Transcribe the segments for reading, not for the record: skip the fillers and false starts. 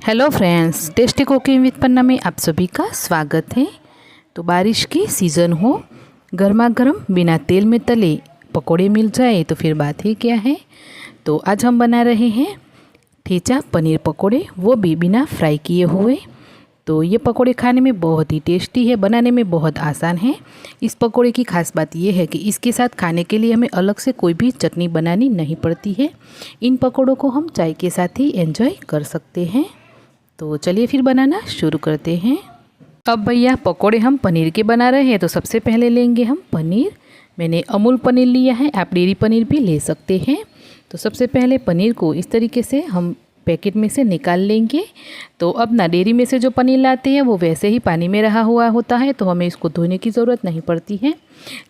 Hello friends, tasty cooking with Panna में आप सभी का स्वागत है। तो बारिश की सीज़न हो, गर्मा गर्म बिना तेल में तले पकोड़े मिल जाए तो फिर बात ही क्या है। तो आज हम बना रहे हैं ठेचा पनीर पकोड़े, वो भी बिना फ्राई किए हुए। तो ये पकोड़े खाने में बहुत ही टेस्टी है, बनाने में बहुत आसान है। इस पकोड़े की खास बात यह है कि इसके साथ खाने के लिए हमें अलग से कोई भी चटनी बनानी नहीं पड़ती है। इन पकोड़ों को हम चाय के साथ ही एंजॉय कर सकते हैं। तो चलिए फिर बनाना शुरू करते हैं। अब भैया पकोड़े हम पनीर के बना रहे हैं, तो सबसे पहले लेंगे हम पनीर। मैंने अमूल पनीर लिया है, आप डेयरी पनीर भी ले सकते हैं। तो सबसे पहले पनीर को इस तरीके से हम पैकेट में से निकाल लेंगे। तो अब ना डेयरी में से जो पनीर लाते हैं वो वैसे ही पानी में रहा हुआ होता है, तो हमें इसको धोने की ज़रूरत नहीं पड़ती है।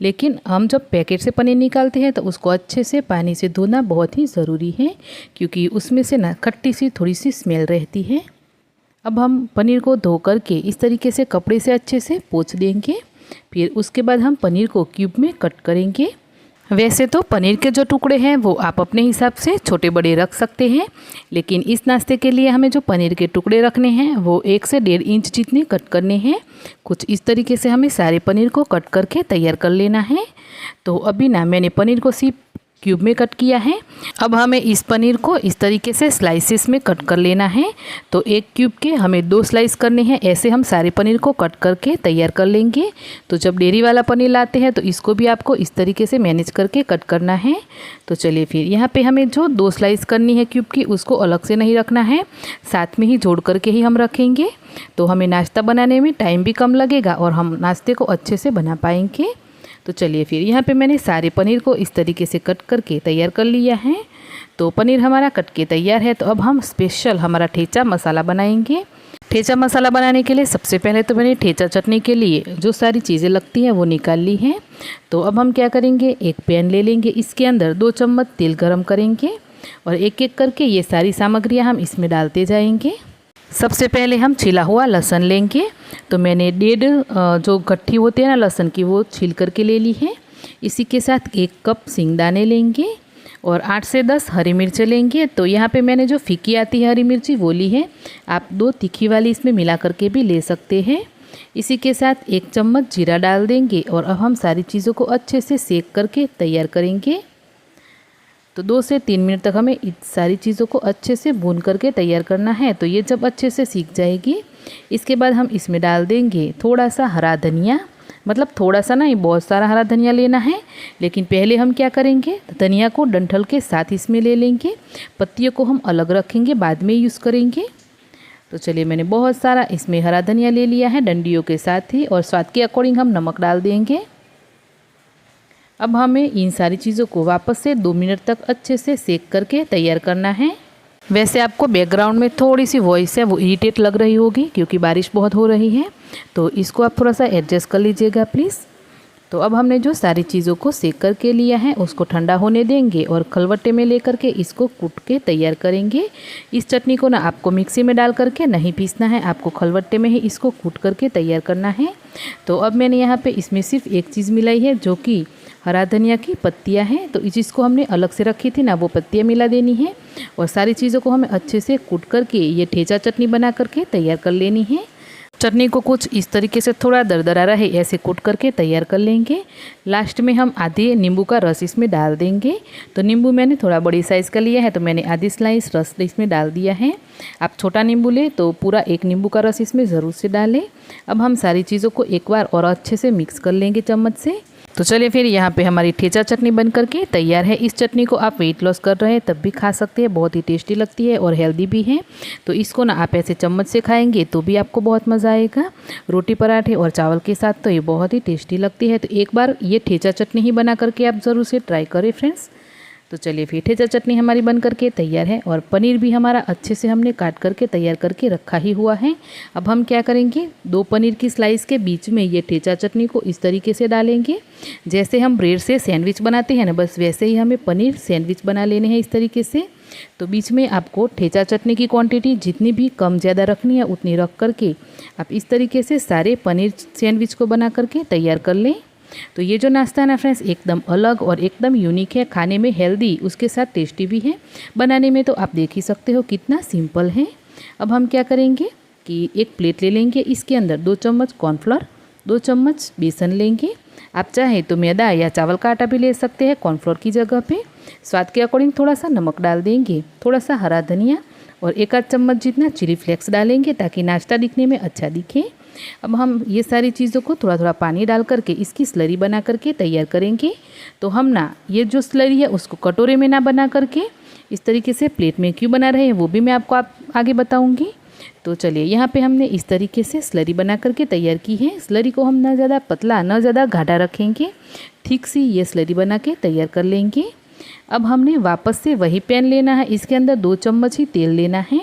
लेकिन हम जब पैकेट से पनीर निकालते हैं तो उसको अच्छे से पानी से धोना बहुत ही ज़रूरी है, क्योंकि उसमें से ना खट्टी सी थोड़ी सी स्मेल रहती है। अब हम पनीर को धो करके इस तरीके से कपड़े से अच्छे से पोंछ देंगे। फिर उसके बाद हम पनीर को क्यूब में कट करेंगे। वैसे तो पनीर के जो टुकड़े हैं वो आप अपने हिसाब से छोटे बड़े रख सकते हैं, लेकिन इस नाश्ते के लिए हमें जो पनीर के टुकड़े रखने हैं वो 1 से 1.5 इंच जितने कट करने हैं। कुछ इस तरीके से हमें सारे पनीर को कट करके तैयार कर लेना है। तो अभी ना मैंने पनीर को सिर्फ क्यूब में कट किया है। अब हमें इस पनीर को इस तरीके से स्लाइसेस में कट कर लेना है। तो 1 क्यूब के हमें 2 स्लाइस करने हैं। ऐसे हम सारे पनीर को कट करके तैयार कर लेंगे। तो जब डेयरी वाला पनीर लाते हैं तो इसको भी आपको इस तरीके से मैनेज करके कट करना है। तो चलिए फिर यहाँ पे हमें जो 2 स्लाइस करनी है क्यूब की, उसको अलग से नहीं रखना है, साथ में ही जोड़ करके ही हम रखेंगे। तो हमें नाश्ता बनाने में टाइम भी कम लगेगा और हम नाश्ते को अच्छे से बना पाएंगे। तो चलिए फिर यहाँ पे मैंने सारे पनीर को इस तरीके से कट करके तैयार कर लिया है। तो पनीर हमारा कट के तैयार है। तो अब हम स्पेशल हमारा ठेचा मसाला बनाएंगे। ठेचा मसाला बनाने के लिए सबसे पहले तो मैंने ठेचा चटनी के लिए जो सारी चीज़ें लगती हैं वो निकाल ली हैं। तो अब हम क्या करेंगे, एक पैन ले लेंगे, इसके अंदर 2 चम्मच तेल गरम करेंगे और एक एक करके ये सारी सामग्रियाँ हम इसमें डालते जाएंगे। सबसे पहले हम छिला हुआ लहसुन लेंगे। तो मैंने 1.5 जो गट्ठी होती है ना लहसुन की, वो छील करके ले ली है। इसी के साथ 1 कप सिंगदाने लेंगे और 8 से 10 हरी मिर्चें लेंगे। तो यहाँ पे मैंने जो फीकी आती है हरी मिर्ची वो ली है, आप 2 तीखी वाली इसमें मिला करके भी ले सकते हैं। इसी के साथ 1 चम्मच जीरा डाल देंगे और अब हम सारी चीज़ों को अच्छे से सेक करके तैयार करेंगे। तो 2 से 3 मिनट तक हमें इन सारी चीज़ों को अच्छे से भून करके तैयार करना है। तो ये जब अच्छे से सीख जाएगी, इसके बाद हम इसमें डाल देंगे थोड़ा सा हरा धनिया। मतलब थोड़ा सा नहीं, बहुत सारा हरा धनिया लेना है। लेकिन पहले हम क्या करेंगे, धनिया को डंठल के साथ इसमें ले लेंगे। पत्तियों को हम अलग रखेंगे, बाद में यूज़ करेंगे। तो चलिए मैंने बहुत सारा इसमें हरा धनिया ले लिया है डंडियों के साथ ही, और स्वाद के अकॉर्डिंग हम नमक डाल देंगे। अब हमें इन सारी चीज़ों को वापस से 2 मिनट तक अच्छे से सेक करके तैयार करना है। वैसे आपको बैकग्राउंड में थोड़ी सी वॉइस है वो इरिटेट लग रही होगी, क्योंकि बारिश बहुत हो रही है, तो इसको आप थोड़ा सा एडजस्ट कर लीजिएगा प्लीज़। तो अब हमने जो सारी चीज़ों को सेक करके लिया है उसको ठंडा होने देंगे और खलबट्टे में लेकर के इसको कूट के तैयार करेंगे। इस चटनी को ना आपको मिक्सी में डाल करके नहीं पीसना है, आपको खलबट्टे में ही इसको कूट करके तैयार करना है। तो अब मैंने यहाँ पे इसमें सिर्फ एक चीज़ मिलाई है, जो कि हरा धनिया की पत्तियाँ हैं। तो जिसको हमने अलग से रखी थी ना, वो पत्तियाँ मिला देनी है और सारी चीज़ों को हमें अच्छे से कूट करके ये ठेचा चटनी बना करके तैयार कर लेनी है। चटनी को कुछ इस तरीके से थोड़ा दरदरा रहे ऐसे कूट करके तैयार कर लेंगे। लास्ट में हम आधे नींबू का रस इसमें डाल देंगे। तो नींबू मैंने थोड़ा बड़ी साइज़ का लिया है, तो मैंने आधी स्लाइस रस इसमें डाल दिया है। आप छोटा नींबू ले तो पूरा 1 नींबू का रस इसमें ज़रूर से डालें। अब हम सारी चीज़ों को एक बार और अच्छे से मिक्स कर लेंगे चम्मच से। तो चलिए फिर यहाँ पे हमारी ठेचा चटनी बन करके तैयार है। इस चटनी को आप वेट लॉस कर रहे हैं तब भी खा सकते हैं, बहुत ही टेस्टी लगती है और हेल्दी भी है। तो इसको ना आप ऐसे चम्मच से खाएंगे तो भी आपको बहुत मज़ा आएगा। रोटी पराठे और चावल के साथ तो ये बहुत ही टेस्टी लगती है। तो एक बार ये ठेचा चटनी ही बना करके आप ज़रूर से ट्राई करें फ्रेंड्स। तो चलिए फिर ठेचा चटनी हमारी बन करके तैयार है और पनीर भी हमारा अच्छे से हमने काट करके तैयार करके रखा ही हुआ है। अब हम क्या करेंगे, 2 पनीर की स्लाइस के बीच में ये ठेचा चटनी को इस तरीके से डालेंगे। जैसे हम ब्रेड से सैंडविच बनाते हैं ना, बस वैसे ही हमें पनीर सैंडविच बना लेने हैं इस तरीके से। तो बीच में आपको ठेचा चटनी की क्वांटिटी जितनी भी कम ज़्यादा रखनी है उतनी रख करके आप इस तरीके से सारे पनीर सैंडविच को बना करके तैयार कर लें। तो ये जो नाश्ता है ना फ्रेंड्स, एकदम अलग और एकदम यूनिक है, खाने में हेल्दी, उसके साथ टेस्टी भी है। बनाने में तो आप देख ही सकते हो कितना सिंपल है। अब हम क्या करेंगे कि एक प्लेट ले लेंगे, इसके अंदर 2 चम्मच कॉर्नफ्लोर, 2 चम्मच बेसन लेंगे। आप चाहे तो मैदा या चावल का आटा भी ले सकते हैं कॉर्नफ्लोर की जगह पे। स्वाद के अकॉर्डिंग थोड़ा सा नमक डाल देंगे, थोड़ा सा हरा धनिया और 1 आध चम्मच जितना चिली फ्लेक्स डालेंगे ताकि नाश्ता दिखने में अच्छा दिखे। अब हम ये सारी चीज़ों को थोड़ा थोड़ा पानी डाल करके इसकी स्लरी बना करके तैयार करेंगे। तो हम ना ये जो स्लरी है उसको कटोरे में ना बना करके इस तरीके से प्लेट में क्यों बना रहे हैं वो भी मैं आपको आगे बताऊंगी। तो चलिए, यहाँ पे हमने इस तरीके से स्लरी बना करके तैयार की है। स्लरी को हम ना ज़्यादा पतला ना ज़्यादा गाढ़ा रखेंगे, ठीक सी ये स्लरी बना के तैयार कर लेंगे। अब हमने वापस से वही पैन लेना है, इसके अंदर 2 चम्मच ही तेल लेना है।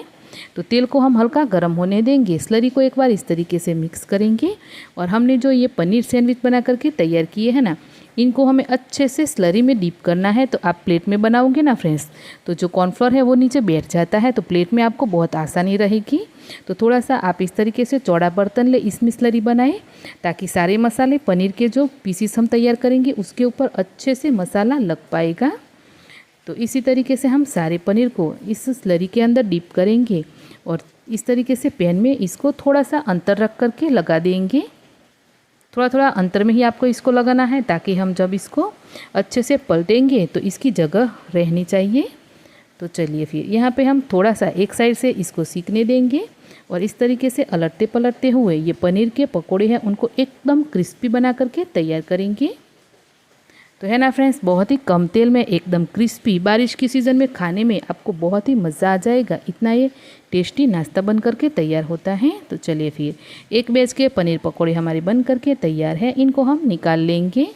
तो तेल को हम हल्का गर्म होने देंगे, स्लरी को एक बार इस तरीके से मिक्स करेंगे और हमने जो ये पनीर सैंडविच बना करके तैयार किए हैं ना, इनको हमें अच्छे से स्लरी में डीप करना है। तो आप प्लेट में बनाओगे ना फ्रेंड्स, तो जो कॉर्नफ्लोर है वो नीचे बैठ जाता है, तो प्लेट में आपको बहुत आसानी रहेगी। तो थोड़ा सा आप इस तरीके से चौड़ा बर्तन ले, इसमें स्लरी बनाएं ताकि सारे मसाले पनीर के जो पीसीस हम तैयार करेंगे उसके ऊपर अच्छे से मसाला लग पाएगा। तो इसी तरीके से हम सारे पनीर को इस स्लरी के अंदर डीप करेंगे और इस तरीके से पैन में इसको थोड़ा सा अंतर रख करके लगा देंगे। थोड़ा थोड़ा अंतर में ही आपको इसको लगाना है ताकि हम जब इसको अच्छे से पलटेंगे तो इसकी जगह रहनी चाहिए। तो चलिए फिर यहाँ पे हम थोड़ा सा एक साइड से इसको सीखने देंगे और इस तरीके से अलटते पलटते हुए ये पनीर के पकोड़े हैं उनको एकदम क्रिस्पी बना करके तैयार करेंगे। तो है ना फ्रेंड्स, बहुत ही कम तेल में एकदम क्रिस्पी, बारिश की सीज़न में खाने में आपको बहुत ही मज़ा आ जाएगा। इतना ये टेस्टी नाश्ता बन करके तैयार होता है। तो चलिए फिर एक बैच के पनीर पकौड़े हमारे बन करके तैयार है, इनको हम निकाल लेंगे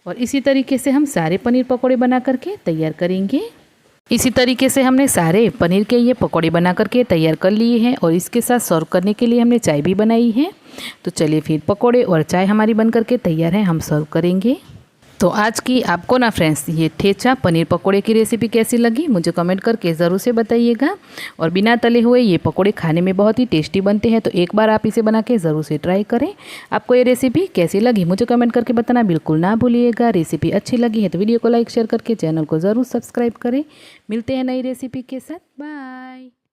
और इसी तरीके से हम सारे पनीर पकौड़े बना करके तैयार करेंगे। इसी तरीके से हमने सारे पनीर के ये पकौड़े बना करके तैयार कर लिए हैं और इसके साथ सर्व करने के लिए हमने चाय भी बनाई है। तो चलिए फिर पकौड़े और चाय हमारी बन करके तैयार है, हम सर्व करेंगे। तो आज की आपको ना फ्रेंड्स ये ठेचा पनीर पकोड़े की रेसिपी कैसी लगी मुझे कमेंट करके ज़रूर से बताइएगा। और बिना तले हुए ये पकोड़े खाने में बहुत ही टेस्टी बनते हैं, तो एक बार आप इसे बना के ज़रूर से ट्राई करें। आपको ये रेसिपी कैसी लगी मुझे कमेंट करके बताना बिल्कुल ना भूलिएगा। रेसिपी अच्छी लगी है तो वीडियो को लाइक शेयर करके चैनल को ज़रूर सब्सक्राइब करें। मिलते हैं नई रेसिपी के साथ, बाय।